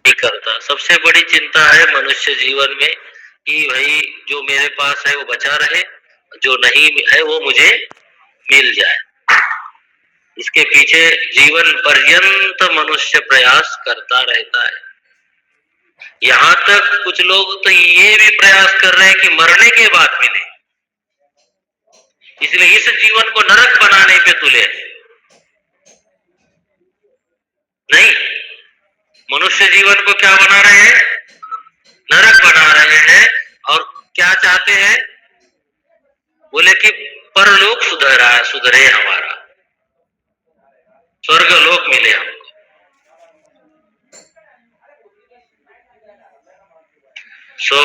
नहीं करता। सबसे बड़ी चिंता है मनुष्य जीवन में कि भाई जो मेरे पास है वो बचा रहे, जो नहीं है वो मुझे मिल जाए। इसके पीछे जीवन पर्यंत मनुष्य प्रयास करता रहता है। यहाँ तक कुछ लोग तो ये भी प्रयास कर रहे हैं कि मरने के बाद मिले, इसलिए इस जीवन को नरक बनाने पे तुले नहीं। मनुष्य जीवन को क्या बना रहे हैं? नरक बना रहे हैं। और क्या चाहते हैं? बोले कि परलोक सुधरे हमारा, स्वर्ग लोक मिले हमको। सो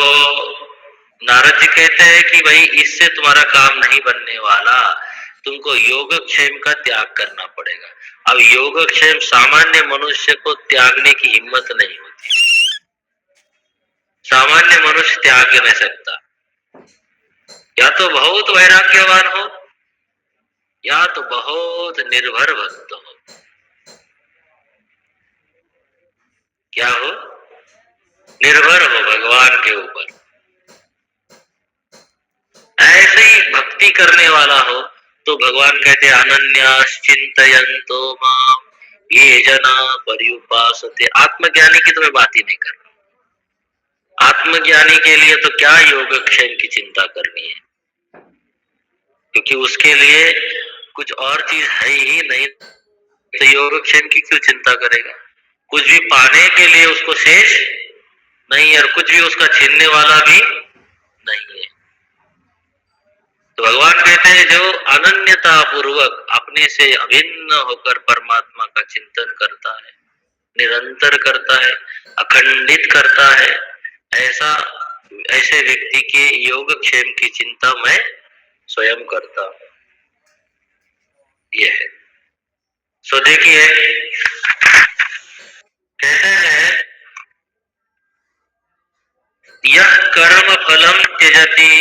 नारद जी कहते हैं कि भाई इससे तुम्हारा काम नहीं बनने वाला, तुमको योगक्षेम का त्याग करना पड़ेगा। अब योगक्षेम सामान्य मनुष्य को त्यागने की हिम्मत नहीं होती, सामान्य मनुष्य त्याग नहीं सकता। या तो बहुत वैराग्यवान हो या तो बहुत निर्भर भक्त हो। क्या हो? निर्भर हो भगवान के ऊपर। ऐसे ही भक्ति करने वाला हो तो भगवान कहते अनन्यास चिंतयन्तो माम ये जना पर्युपासते। आत्मज्ञानी की तो मैं बात ही नहीं कर रहा। आत्मज्ञानी के लिए तो क्या योगक्षेम की चिंता करनी है, क्योंकि उसके लिए कुछ और चीज है ही नहीं, तो योगक्षेम की क्यों चिंता करेगा? कुछ भी पाने के लिए उसको शेष नहीं, और कुछ भी उसका छीनने वाला भी नहीं है। तो भगवान कहते हैं जो अनन्यता पूर्वक अपने से अभिन्न होकर परमात्मा का चिंतन करता है, निरंतर करता है, अखंडित करता है, ऐसे व्यक्ति के योगक्षेम की चिंता मैं स्वयं करता हूं। यह है। सो देखिए कहते हैं यह कर्म फलम त्यजति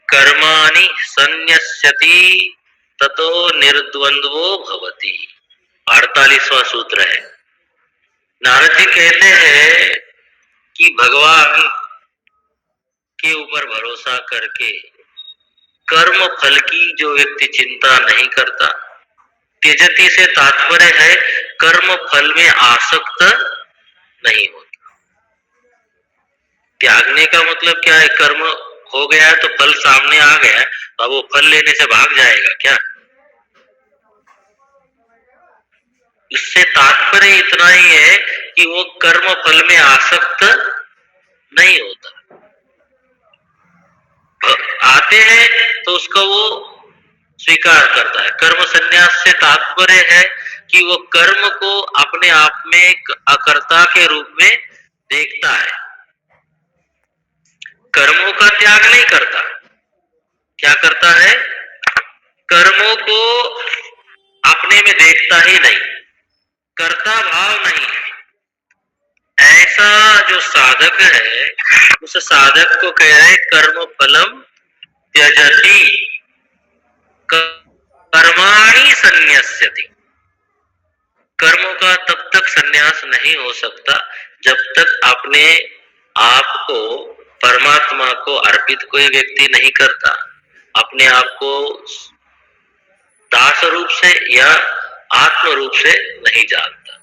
कर्माणि संन्यस्यति ततो निर्द्वंद्वो भवति। 48वां सूत्र है। नारद जी कहते हैं कि भगवान के ऊपर भरोसा करके कर्म फल की जो व्यक्ति चिंता नहीं करता, त्यजति से तात्पर्य है कर्म फल में आसक्त नहीं होता। त्यागने का मतलब क्या है? कर्म हो गया तो फल सामने आ गया, तो अब वो फल लेने से भाग जाएगा क्या? इससे तात्पर्य इतना ही है कि वो कर्म फल में आसक्त नहीं होता। आते हैं तो उसका वो स्वीकार करता है। कर्म संन्यास से तात्पर्य है कि वो कर्म को अपने आप में एक अकर्ता के रूप में देखता है, कर्मों का त्याग नहीं करता। क्या करता है? कर्मों को अपने में देखता ही नहीं, कर्ता भाव नहीं है। ऐसा जो साधक है उस साधक को कह रहे कर्म फलम त्यजति कर्माणि संन्यस्यति। कर्मों का तब तक संन्यास नहीं हो सकता जब तक अपने आप को परमात्मा को अर्पित कोई व्यक्ति नहीं करता, अपने आप को दास रूप से या आत्म रूप से नहीं जानता।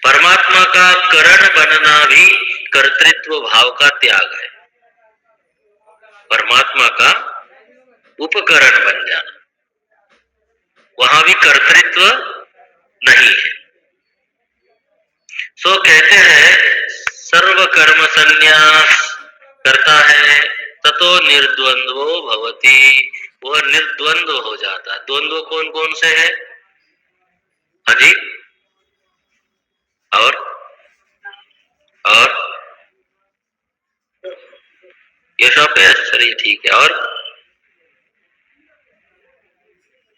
परमात्मा का करण बनना भी कर्तृत्व भाव का त्याग है। परमात्मा का उपकरण बन जाना, वहां भी कर्तृत्व नहीं है। सो कहते हैं सर्व कर्म संन्यास करता है ततो निर्द्वंद्वो भवति। वह निर्द्वंद्व हो जाता है। द्वंद्व कौन कौन से है? हाँ जी, और ये सब है। चलिए ठीक है। और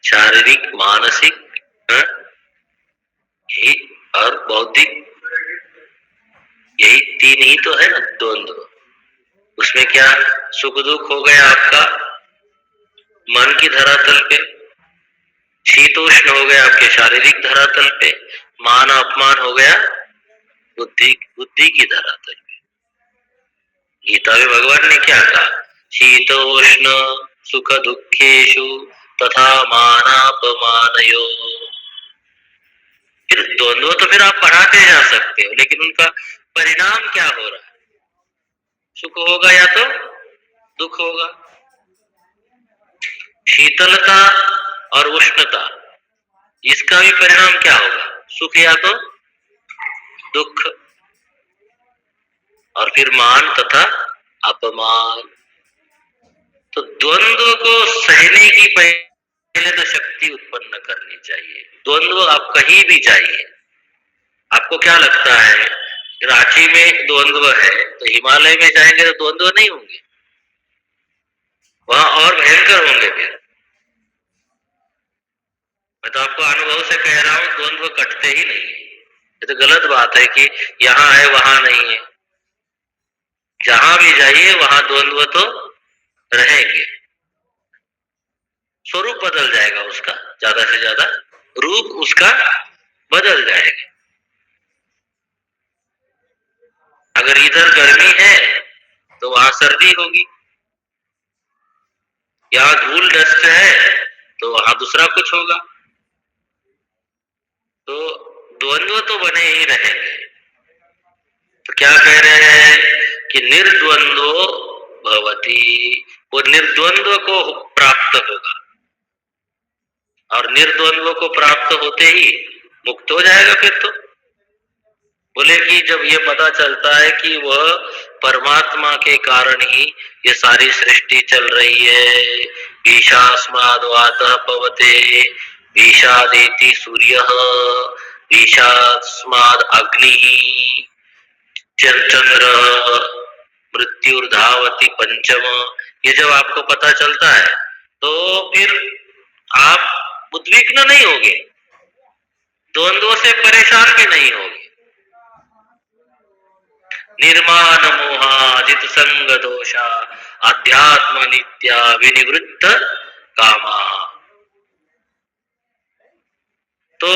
शारीरिक, मानसिक, यही और बौद्धिक, यही तीन ही तो है ना द्वंद्व। उसमें क्या सुख दुख हो गया आपका मन की धरातल पे, शीतोष्ण हो गया आपके शारीरिक धरातल पे, मान अपमान हो गया बुद्धि बुद्धि की धरातल पे। गीता में भगवान ने क्या कहा? शीतोष्ण सुख दुखेषु तथा मानापमानयो। फिर द्वंद्व तो फिर आप पढ़ाते जा सकते हो, लेकिन उनका परिणाम क्या हो रहा है? सुख होगा या तो दुख होगा। शीतलता और उष्णता, इसका भी परिणाम क्या होगा? सुख या तो दुख। और फिर मान तथा अपमान। तो द्वंद्व को सहने की पहले तो शक्ति उत्पन्न करनी चाहिए। द्वंद्व आप कहीं भी जाइए, आपको क्या लगता है रांची में द्वंद्व है, तो हिमालय में जाएंगे तो द्वंद्व नहीं होंगे, वहां और भयंकर होंगे। फिर मैं तो आपको अनुभव से कह रहा हूं, द्वंद्व कटते ही नहीं है। ये तो गलत बात है कि यहाँ है वहां नहीं है। जहां भी जाइए वहां द्वंद्व तो रहेंगे। स्वरूप बदल जाएगा उसका, ज्यादा से ज्यादा रूप उसका बदल जाएगा। अगर इधर गर्मी है तो वहां सर्दी होगी, यहाँ धूल डस्ट है तो वहां दूसरा कुछ होगा। तो द्वंद्व तो बने ही रहेंगे। तो क्या कह रहे हैं कि निर्द्वंद्वो भवति, वो निर्द्वंद्व को प्राप्त होगा, और निर्द्वंद्व को प्राप्त होते ही मुक्त हो जाएगा। फिर तो बोले कि जब ये पता चलता है कि वह परमात्मा के कारण ही ये सारी सृष्टि चल रही है। ईशास्माद् वातः पवते, ईशादेति सूर्यः, ईशास्माद् अग्निः चंद्र, मृत्युर्धावति पंचम। ये जब आपको पता चलता है तो फिर आप उद्विग्न नहीं होगे, द्वंद्व से परेशान भी नहीं होगे। निर्माण मोहाजित संग दोषा अध्यात्म नित्या विनिवृत्त कामा। तो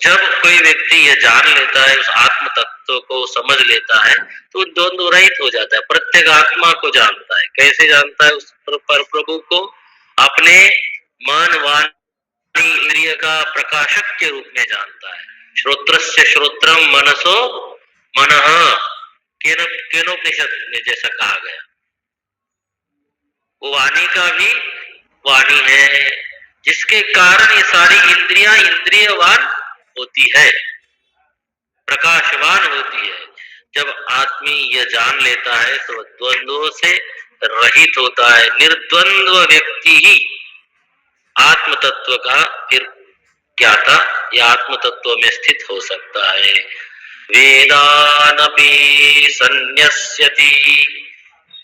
जब कोई व्यक्ति ये जान लेता है, उस आत्म तत्व को समझ लेता है, तो द्वंद्व रहित हो जाता है। प्रत्येक आत्मा को जानता है। कैसे जानता है? उस पर प्रभु को अपने मन वाणी इंद्रिय का प्रकाशक के रूप में जानता है। श्रोत्रस्य श्रोत्रम मनसो मनः, केनोपनिषद में जैसा कहा गया, वो वाणी का भी वाणी है, जिसके कारण ये सारी इंद्रियां इंद्रियवान होती है, प्रकाशवान होती है। जब आदमी यह जान लेता है तो द्वंद्वों से रहित होता है। निर्द्वंद्व व्यक्ति ही आत्म तत्व का फिर ज्ञाता या आत्म तत्व में स्थित हो सकता है। वेदानपि संन्यस्यति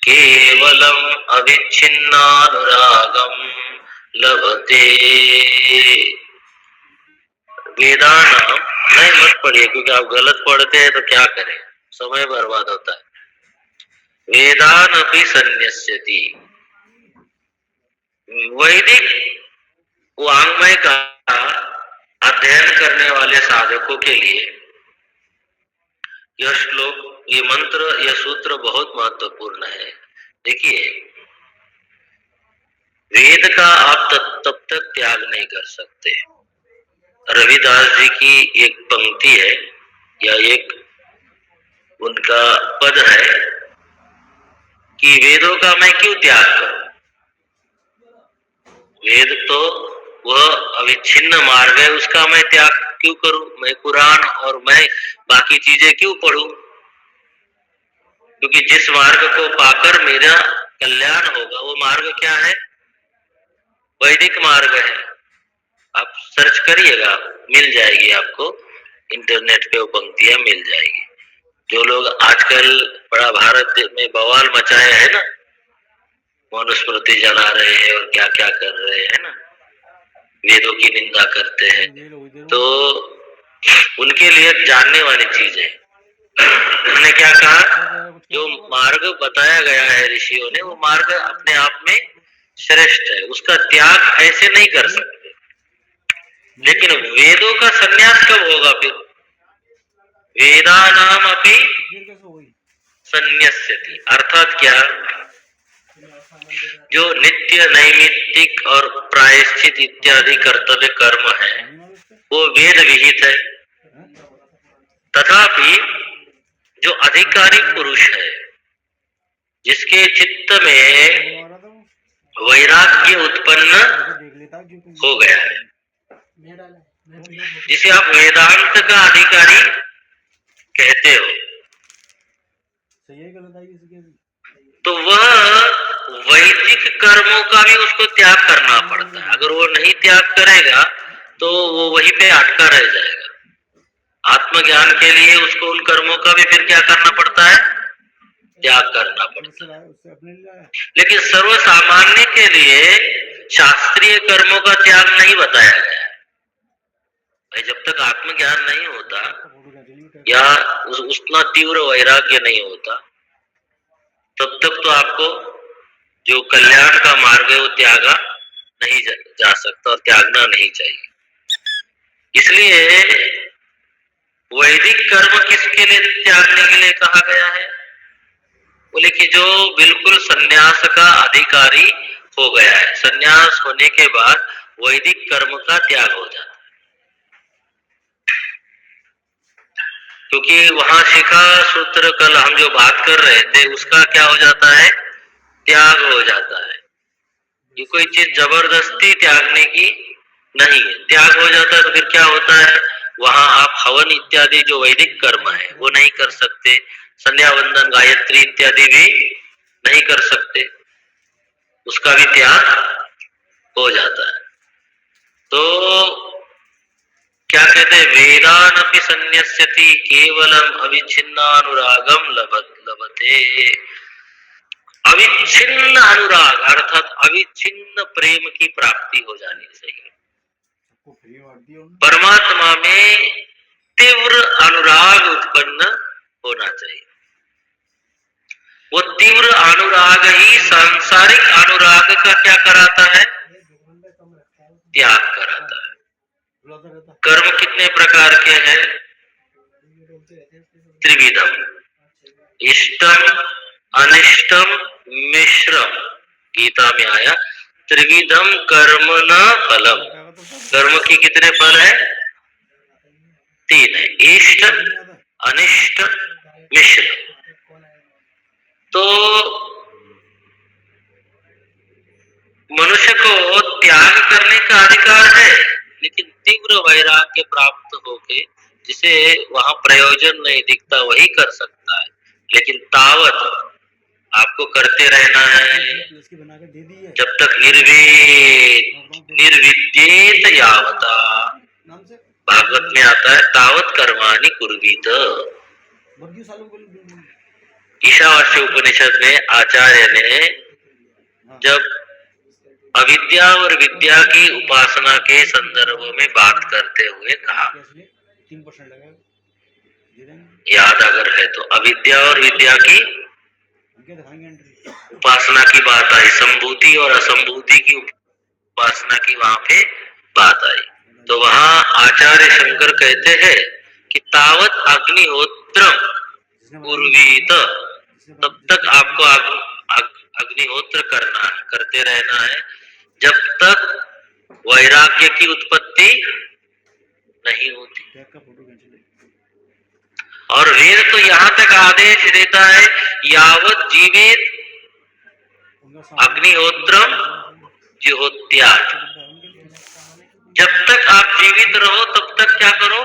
केवलम अविच्छिन्नानुरागम लभते। वेदान नहीं मत पढ़िए, क्योंकि आप गलत पढ़ते हैं तो क्या करें, समय बर्बाद होता है। वेदानपि संन्यस्यति, वैदिक वाङ्मय का अध्ययन करने वाले साधकों के लिए यह श्लोक, ये मंत्र, यह सूत्र बहुत महत्वपूर्ण है। देखिए, वेद का आप तब तक त्याग नहीं कर सकते। रविदास जी की एक पंक्ति है या एक उनका पद है कि वेदों का मैं क्यों त्याग करूं? वेद तो वह अविच्छिन्न मार्ग है, उसका मैं त्याग क्यों करूं? मैं कुरान और मैं बाकी चीजें क्यों पढ़ूं? क्योंकि जिस मार्ग को पाकर मेरा कल्याण होगा वो मार्ग क्या है? वैदिक मार्ग है। आप सर्च करिएगा, मिल जाएगी आपको, इंटरनेट पे वो पंक्तियां मिल जाएगी। जो लोग आजकल बड़ा भारत में बवाल मचाए है ना, मनुस्मृति जला रहे हैं और क्या क्या कर रहे हैं ना, वेदों की निंदा करते हैं, तो उनके लिए जानने वाली चीज है। उन्होंने क्या कहा? जो मार्ग बताया गया है ऋषियों ने, वो मार्ग अपने आप में श्रेष्ठ है, उसका त्याग ऐसे नहीं कर सकते। लेकिन वेदों का संन्यास कब होगा? फिर वेदानामपि संन्यस्यति। अर्थात क्या, जो नित्य नैमित्तिक और प्रायश्चित इत्यादि कर्तव्य कर्म है वो वेद विहित है, तथापि जो अधिकारी पुरुष है जिसके चित्त में वैराग्य उत्पन्न हो गया है, जिसे आप वेदांत का अधिकारी कहते हो, तो वह वैदिक कर्मों का भी उसको त्याग करना पड़ता है। अगर वो नहीं त्याग करेगा तो वो वहीं पे अटका रह जाएगा। आत्मज्ञान के लिए उसको उन कर्मों का भी फिर क्या करना पड़ता है, त्याग करना पड़ता है। लेकिन सर्वसामान्य के लिए शास्त्रीय कर्मों का त्याग नहीं बताया गया है। जब तक आत्मज्ञान नहीं होता या उतना तीव्र वैराग्य नहीं होता तब तक तो आपको जो कल्याण का मार्ग है वो त्यागा नहीं जा सकता और त्यागना नहीं चाहिए। इसलिए वैदिक कर्म किसके लिए त्यागने के लिए कहा गया है, बोले कि जो बिल्कुल संन्यास का अधिकारी हो गया है, संन्यास होने के बाद वैदिक कर्म का त्याग हो जाता है। क्योंकि वहां शिखा सूत्र कल हम जो बात कर रहे थे उसका क्या हो जाता है, त्याग हो जाता है। ये कोई चीज जबरदस्ती त्यागने की नहीं है, त्याग हो जाता है। तो फिर क्या होता है, वहां आप हवन इत्यादि जो वैदिक कर्म है वो नहीं कर सकते, संध्या वंदन गायत्री इत्यादि भी नहीं कर सकते, उसका भी त्याग हो जाता है। तो क्या कहते हैं, वेदानपि संन्यस्यति केवलम अविच्छिन्नानुरागम लभते। अविच्छिन्न अनुराग अर्थात अविच्छिन्न प्रेम की प्राप्ति हो जानी चाहिए। परमात्मा में तीव्र अनुराग उत्पन्न होना चाहिए। वो तीव्र अनुराग ही सांसारिक अनुराग का क्या कराता है, त्याग कराता है। कर्म कितने प्रकार के हैं, त्रिविधम, इष्टम अनिष्टम मिश्रम। गीता में आया त्रिविधम कर्म न फलम। कर्म की कितने फल है, तीन है, इष्ट अनिष्ट मिश्र। तो मनुष्य को त्याग करने का अधिकार है, लेकिन तीव्र वैराग्य प्राप्त होके जिसे वहां प्रयोजन नहीं दिखता वही कर सकता है। लेकिन तावत आपको करते रहना है जब तक निर्विद्येत यावता। भागवत में आता है तावत कर्माणि कुर्वीत। ईशावास्य उपनिषद में आचार्य ने जब अविद्या और विद्या की उपासना के संदर्भ में बात करते हुए कहा, याद अगर है तो, अविद्या और विद्या की उपासना की बात आई, संभूति और असंभूति की उपासना की वहां पे बात आई। तो वहां आचार्य शंकर कहते हैं कि तावत अग्निहोत्रम कुर्वीत, तब तक आपको अग्निहोत्र करते रहना है जब तक वैराग्य की उत्पत्ति नहीं होती। और वेद तो यहाँ तक आदेश देता है यावत जीवित अग्निहोत्रम जुहोत्यात्। जब तक आप जीवित रहो तब तक क्या करो,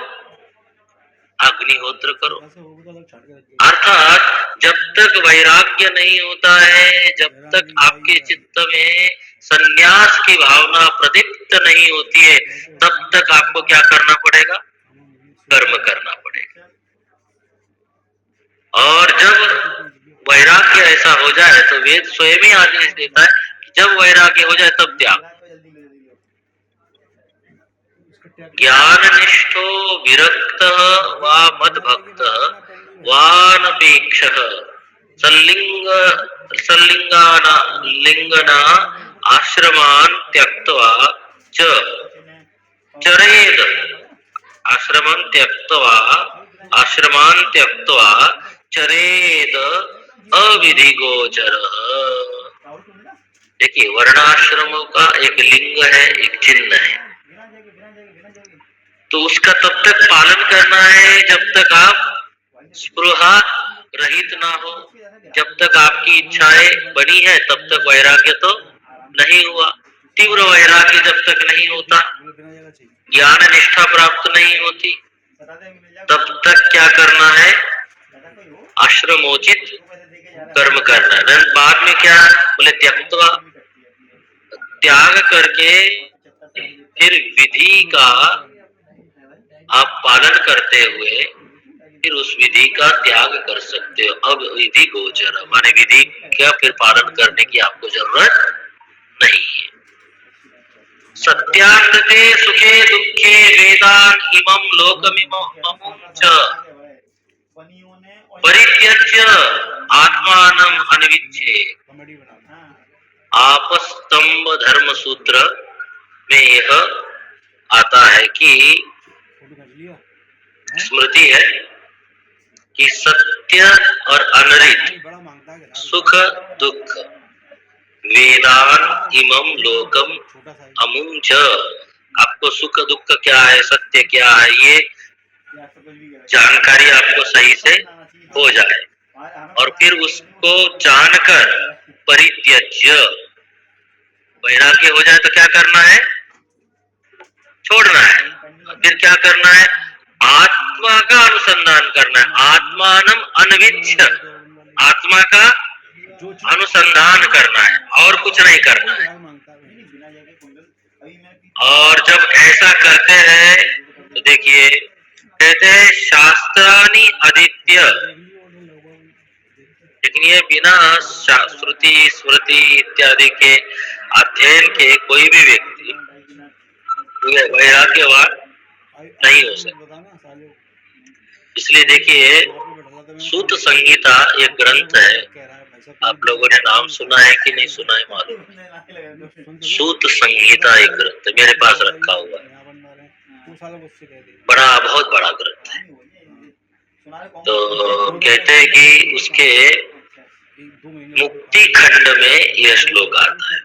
अग्निहोत्र करो। अर्थात जब तक वैराग्य नहीं होता है, जब तक आपके चित्त में संन्यास की भावना प्रदीप्त नहीं होती है, तब तक आपको क्या करना पड़ेगा, कर्म करना पड़ेगा। और जब वैराग्य ऐसा हो जाए तो वेद स्वयं ही आदेश देता है कि जब वैराग्य हो जाए तब त्याग। ज्ञान निष्ठो विरक्त वा मद्भक्त वानपेक्ष लिंगना आश्रमान त्यक्त्वा च चरेद। आश्रमं त्यक्त्वा आश्रमान त्यक्त्वा चरेद अविधि गोचर। देखिए, वर्णाश्रमों का एक लिंग है, एक चिन्ह है, तो उसका तब तक पालन करना है जब तक आप स्पृहा रहित ना हो, जब तक आपकी इच्छाएं बनी है तब तक वैराग्य तो नहीं हुआ। तीव्र वैराग्य जब तक नहीं होता, ज्ञान निष्ठा प्राप्त नहीं होती, तब तक क्या करना है? आश्रमोचित कर्म करना है। बाद में क्या बोले? त्यक्त्वा, त्याग करके फिर विधि का आप पालन करते हुए फिर उस विधि का त्याग कर सकते हो। अब विधि गोचर माने विधि का फिर पालन करने की आपको जरूरत नहीं है। सत्यान्ते सुखे दुखे वेदान इमं लोकमिमं च परित्यज्य आत्मानं अनविच्छेद। आपस्तंभ धर्म सूत्र में यह आता है कि स्मृति है कि सत्य और अनरित, सुख दुख, वेदान इमं लोकम अमुं च। आपको सुख दुख क्या है, सत्य क्या है, ये जानकारी आपको सही से हो जाए और फिर उसको जानकर परित्यज्य वैराग्य हो जाए तो क्या करना है? छोड़ना है। फिर क्या करना है? आत्मा का अनुसंधान करना है। आत्मानम अनविच्छ, आत्मा का अनुसंधान करना है और कुछ नहीं करना है। और जब ऐसा करते हैं तो देखिए, कहते हैं शास्त्रानि अधीत्य, लेकिन ये बिना श्रुति स्मृति इत्यादि के अध्ययन के कोई भी व्यक्ति वैराग्यवान नहीं हो सकता। इसलिए देखिए, सूत संहिता एक ग्रंथ है, आप लोगों ने नाम सुना है कि नहीं सुना है मालूम। सूत संहिता एक ग्रंथ मेरे पास रखा हुआ है, बड़ा बहुत बड़ा ग्रंथ है। तो कहते हैं कि उसके मुक्ति खंड में यह श्लोक आता है,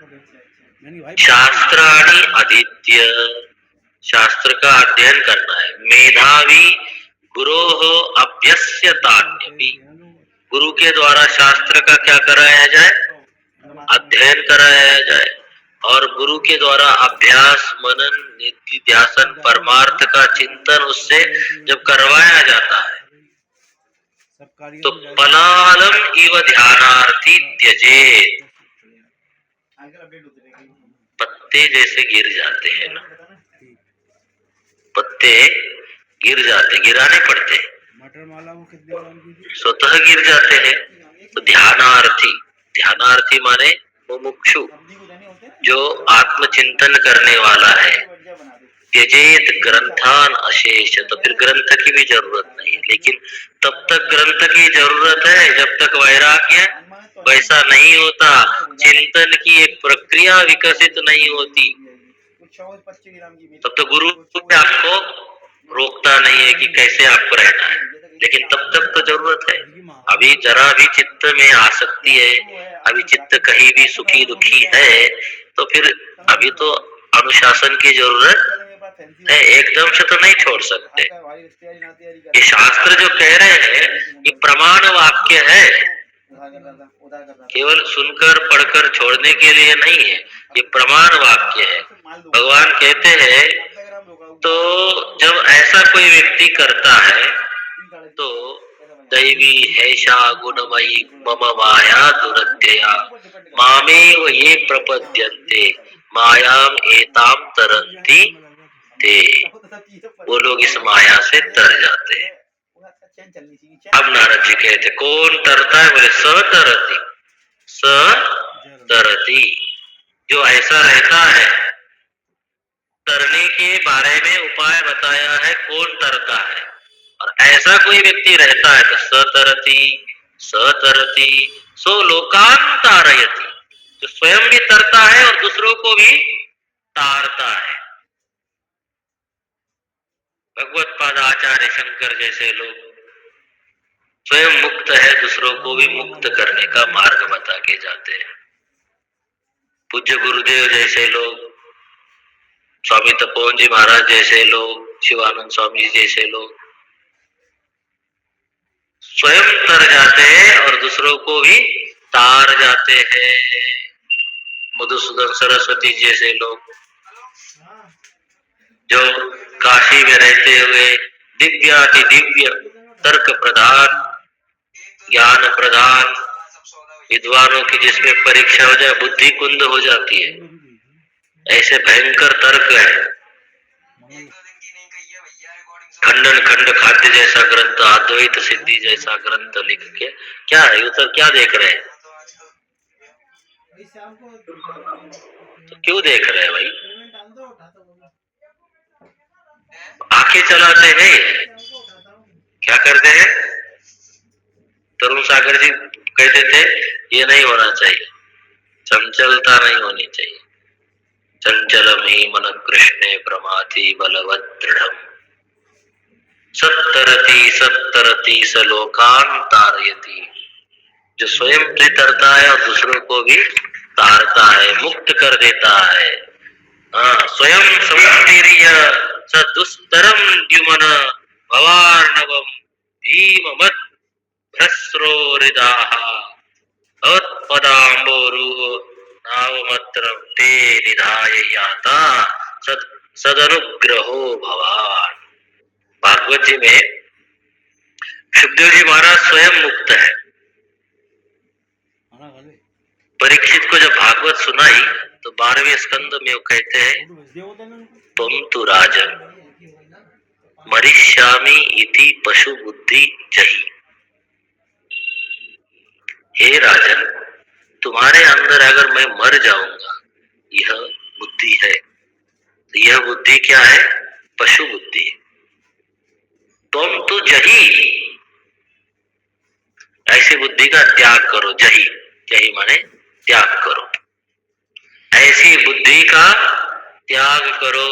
शास्त्राणि अधीत्य, शास्त्र का अध्ययन करना है। मेधावी गुरोः अभ्यस्यतान्यपि, गुरु के द्वारा शास्त्र का क्या कराया जाए? अध्ययन कराया जाए। और गुरु के द्वारा अभ्यास मनन निधिध्यासन परमार्थ का चिंतन उससे जब करवाया जाता है तो पलालम इव ध्यानार्थी त्यजेत, पत्ते जैसे गिर जाते हैं ना, पत्ते गिर जाते, गिराने पड़ते हैं, स्वतः गिर जाते हैं। तो ध्यानार्थी, ध्यानार्थी माने मुमुक्षु, जो आत्मचिंतन करने वाला है। त्यजेत ग्रंथान अशेष, तो फिर ग्रंथ की भी जरूरत नहीं है। लेकिन तब तक ग्रंथ की जरूरत है जब तक वैराग्य वैसा नहीं होता, चिंतन की एक प्रक्रिया विकसित नहीं होती, तब तक गुरु आपको रोकता नहीं है कि कैसे आपको रहना है। लेकिन तब तक तो जरूरत है। अभी जरा भी चित्त में आसक्ति है, अभी चित्त कहीं भी सुखी दुखी है, तो फिर अभी तो अनुशासन की जरूरत है, एकदम से तो नहीं छोड़ सकते। ये शास्त्र जो कह रहे हैं ये प्रमाण वाक्य है, केवल सुनकर पढ़कर छोड़ने के लिए नहीं है, ये प्रमाण वाक्य है। भगवान कहते हैं तो जब ऐसा कोई व्यक्ति करता है तो दैवी हैषा गुणमयी मम माया दुरत्यया मामेव ये प्रपद्यन्ते मायाम एताम तरन्ति ते, वो लोग इस माया से तर जाते हैं। अब नारद जी कहते कौन तरता है? बोले सतरति, सतरति, जो ऐसा रहता है। तरने के बारे में उपाय बताया है, कौन तरता है। और ऐसा कोई व्यक्ति रहता है तो सतरति, सतरति सो लोकान तारयति, जो स्वयं भी तरता है और दूसरों को भी तारता है। भगवत पाद आचार्य शंकर जैसे लोग स्वयं मुक्त है, दूसरों को भी मुक्त करने का मार्ग बता के जाते हैं। पूज्य गुरुदेव जैसे लोग, स्वामी तपोवन जी महाराज जैसे लोग, शिवानंद स्वामी जी जैसे लोग स्वयं तर जाते हैं और दूसरों को भी तार जाते हैं। मधुसूदन सरस्वती जैसे लोग जो काशी में रहते हुए दिव्याति दिव्य तर्क प्रधान, ज्ञान प्रधान विद्वानों की जिसमें परीक्षा हो जाए बुद्धि कुंद हो जाती है, ऐसे भयंकर तर्क है। खंडन खंड खाद्य जैसा ग्रंथ, अद्वैत सिद्धि जैसा ग्रंथ लिख के क्या है उधर, क्या देख रहे हैं? तो क्यों देख रहे हैं भाई? आंखें चलाते हैं, क्या करते हैं? तरुण सागर जी कहते थे ये नहीं होना चाहिए, चंचलता नहीं होनी चाहिए। चंचलम ही मन कृष्णे प्रमाथि बलवत् दृढ़म, सत्तरति सत्तरति स लोकान तारयति। जो स्वयं भी तरता है और दूसरों को भी तारता है, मुक्त कर देता है। हाँ, स्वयं समुत्तीर्य स दुस्तरम द्युमन भवार्णवम भीमवत् भ्रस्रोरिदाः उत्पदाम्बोरुह नावमत्रं ते निधाय याता सदनुग्रहो भवान। भागवत जी में सुखदेव जी महाराज स्वयं मुक्त है। परीक्षित को जब भागवत सुनाई तो 12वें स्कंद में वो कहते हैं तुम तो राजन मरिष्यामि इति पशु बुद्धि जही। हे राजन, तुम्हारे अंदर अगर मैं मर जाऊंगा, यह बुद्धि है, तो यह बुद्धि क्या है? पशु बुद्धि। तुम तो जही, ऐसी बुद्धि का त्याग करो। जही, जही माने त्याग करो, ऐसी बुद्धि का त्याग करो।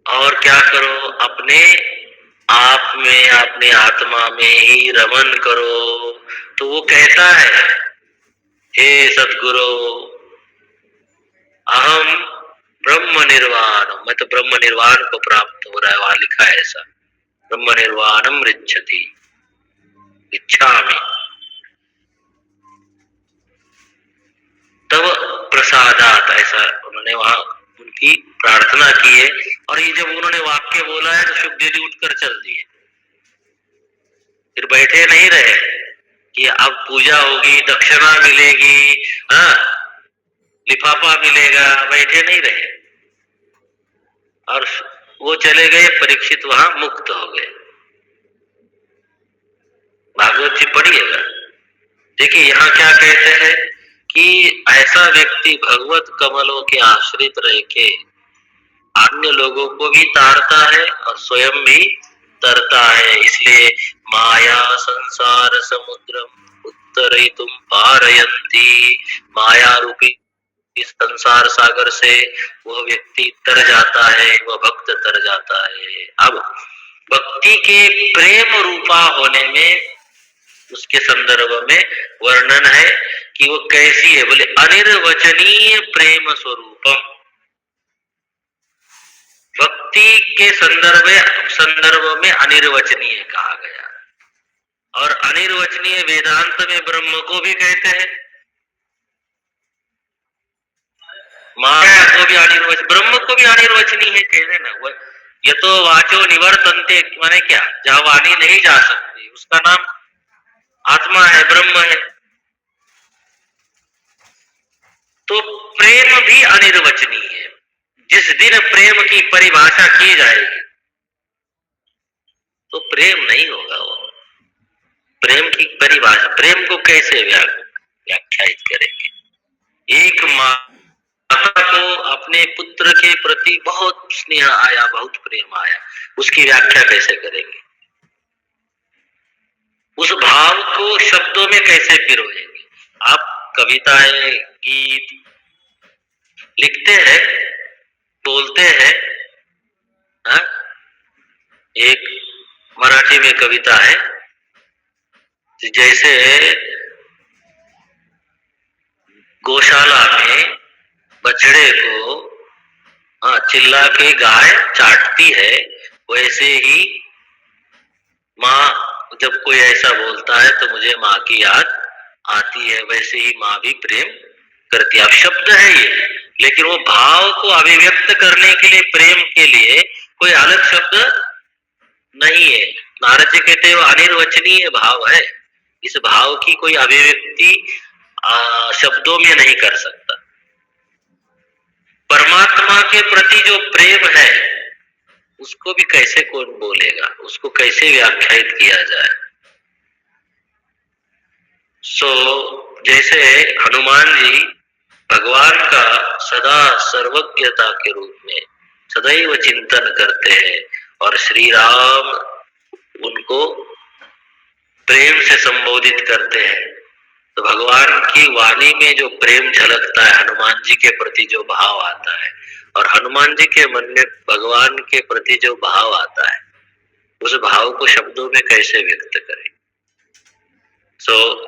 और क्या करो? अपने आप में, अपने आत्मा में ही रमन करो। तो वो कहता है हे सद्गुरु अहम ब्रह्म निर्वाण, मैं तो ब्रह्म निर्वाण को प्राप्त हो रहा है, वहां लिखा है ऐसा, ब्रह्म निर्वाणम रिच्छति इच्छामि। तब प्रसादात, ऐसा उन्होंने वहां उनकी प्रार्थना की है। और ये जब उन्होंने वाक्य बोला है तो सुखदेव जी उठकर चल दिए, फिर बैठे नहीं रहे कि अब पूजा होगी, दक्षिणा मिलेगी, हाँ लिफाफा मिलेगा, बैठे नहीं रहे और वो चले गए। परीक्षित वहां मुक्त हो गए। भागवत जी पढ़िएगा, देखिए यहाँ क्या कहते हैं कि ऐसा व्यक्ति भगवत कमलों के आश्रित रह के अन्य लोगों को भी तारता है और स्वयं भी तरता है। इसलिए माया संसार समुद्रम उत्तरयितुम पारयन्ति, माया रूपी इस संसार सागर से वह व्यक्ति तर जाता है, वह भक्त तर जाता है। अब भक्ति के प्रेम रूपा होने में उसके संदर्भ में वर्णन है कि वो कैसी है, बोले अनिर्वचनीय प्रेम स्वरूपम। भक्ति के संदर्भ में अनिर्वचनीय कहा गया, और अनिर्वचनीय वेदांत में ब्रह्म को भी कहते हैं, माया को भी अनिर्वचनीय, ब्रह्म को भी अनिर्वचनीय है कहते हैं ना। ये तो वाचो निवर्तन्ते माने क्या? जहां वाणी नहीं जा सकती उसका नाम आत्मा है, ब्रह्म है। तो प्रेम भी अनिर्वचनीय है। जिस दिन प्रेम की परिभाषा की जाएगी तो प्रेम नहीं होगा। वो प्रेम की परिभाषा, प्रेम को कैसे व्याख्यायित करेंगे? एक माता को अपने पुत्र के प्रति बहुत स्नेह आया, बहुत प्रेम आया, उसकी व्याख्या कैसे करेंगे? उस भाव को शब्दों में कैसे पिरोएंगे? आप कविताएं, गीत लिखते हैं, बोलते हैं, हा? एक मराठी में कविता है, जैसे गौशाला में बछड़े को चिल्ला के गाय चाटती है, वैसे ही माँ जब कोई ऐसा बोलता है तो मुझे माँ की याद आती है, वैसे ही माँ भी प्रेम करती है। अब शब्द है ये, लेकिन वो भाव को अभिव्यक्त करने के लिए, प्रेम के लिए कोई अलग शब्द नहीं है। नारद जी कहते हैं वो अनिर्वचनीय भाव है, इस भाव की कोई अभिव्यक्ति शब्दों में नहीं कर सकता। परमात्मा के प्रति जो प्रेम है उसको भी कैसे कौन बोलेगा, उसको कैसे व्याख्यायित किया जाए। जैसे हनुमान जी भगवान का सदा सर्वज्ञता के रूप में सदैव चिंतन करते हैं, और श्री राम उनको प्रेम से संबोधित करते हैं, तो भगवान की वाणी में जो प्रेम झलकता है, हनुमान जी के प्रति जो भाव आता है, और हनुमान जी के मन में भगवान के प्रति जो भाव आता है, उस भाव को शब्दों में कैसे व्यक्त करें।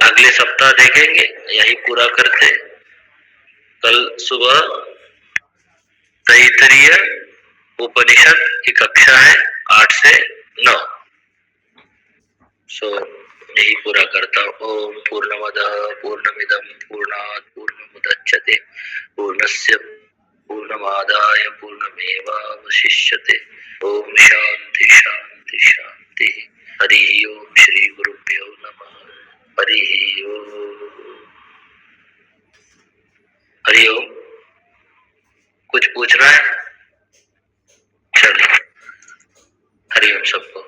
अगले सप्ताह देखेंगे, यही पूरा करते। कल सुबह तैतरीय उपनिषद की कक्षा है 8 से 9। यही पूरा करता हूँ। ओम पूर्णमदः पूर्णमिदं पूर्णात् पूर्णमुदच्यते पूर्णस्य पूर्णमादाय पूर्णमेवावशिष्यते। ओम शांति शांति शांति। हरि ओम। श्री गुरुभ्यो नमः। हरि ओम। हरि ओम। कुछ पूछना है? चलिए, हरि ओम सबको।